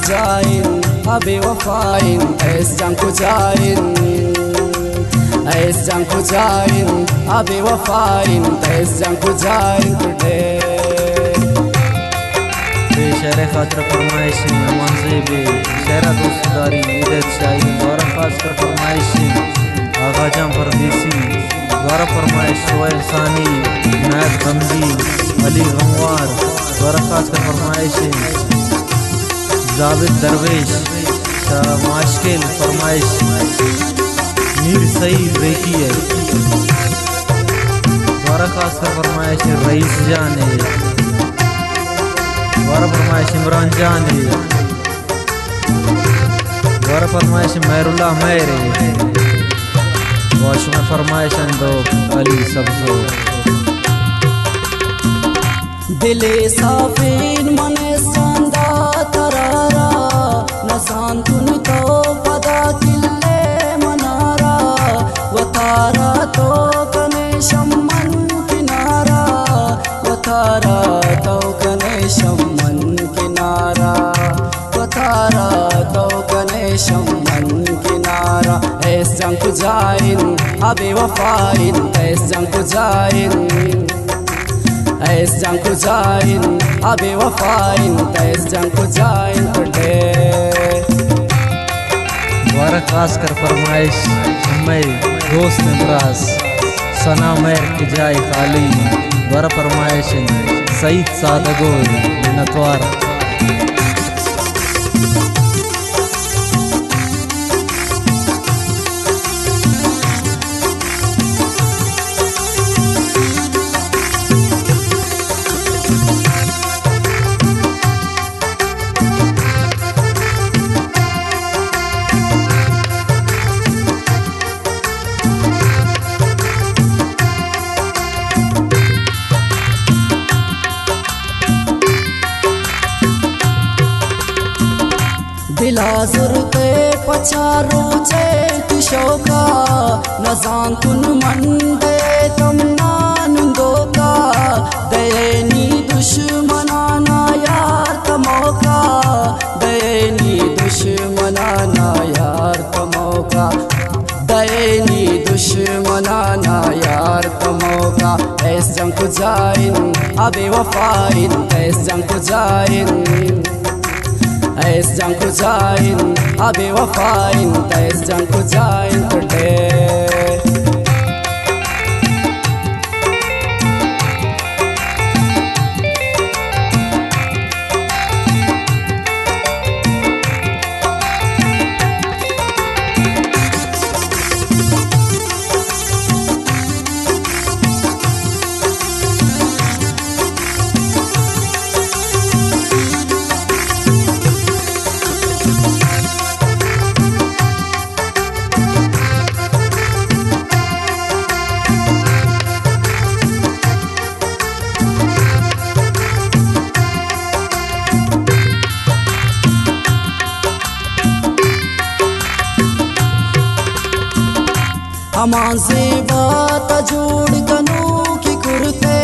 kujain abi wafain esjan kujain abi wafain esjan kujain today शहर खातर फरमाइशी मेहमान जेबे शहरा दोस्तदारी ईदत शाही द्वारा खासकर फरमाइशी आगा जाम परदेसी द्वारा फरमाइश सोहेल सानी नायब गमजी अली गंवार द्वारा खासकर फरमाइशी जावेद दरवेश माशकिल फरमाइश मीर सईद रेकी है द्वारा खासकर फरमाइश रईस जान है द्वारा फरमाइश इमरान जान है द्वारा फरमाइश महरुल्लाह मेहर है वाश में फरमाइश अंदो अली सब्जो दिले साफिन मने संदा तरारा नसान तुन तो पदा किल्ले मनारा वतारा तो कने शम्मन किनारा वतारा तो कने शम्मन किनारा वतारा तो कने शम्मन किनारा ऐस जंग जाइन अबे वफाइन ऐस जंग जाइन ऐस जंग जाइन अबे वफाइन ऐस जंग जाइन today द्वारा खासकर फरमाइश मैं दोस्त इमराज सना मेर की जाए खाली द्वारा फरमाइश सईद सादगो नतवार दिलाजुर ते पचारो चे किशोका नजान तुन मन दे तमना नुंदोका दयनी दुश्मनाना यार तमोका दयनी दुश्मनाना यार तमोका दयनी दुश्मनाना यार तमोका ऐस जंग जाइन अबे वफाइन ऐस जंग जाइन ऐस जंग जाइन अबे वफाइन ऐस जंग जाइन today अमान से बात जोड़ कनू की कुर्ते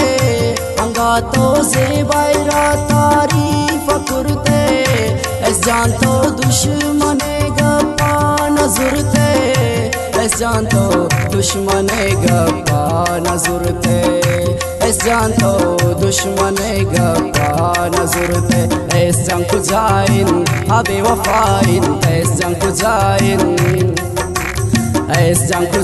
अंगा तो ज़ेबायरा तारीफ कुर्ते ऐस जान तो दुश्मने गप्पा नजुरते ऐस जान तो दुश्मने गप्पा नजुरते ऐस जान तो दुश्मने गप्पा नजुरते ऐस जंग जाइन अबे वफाइन ऐस जंग जाइन ऐस जंग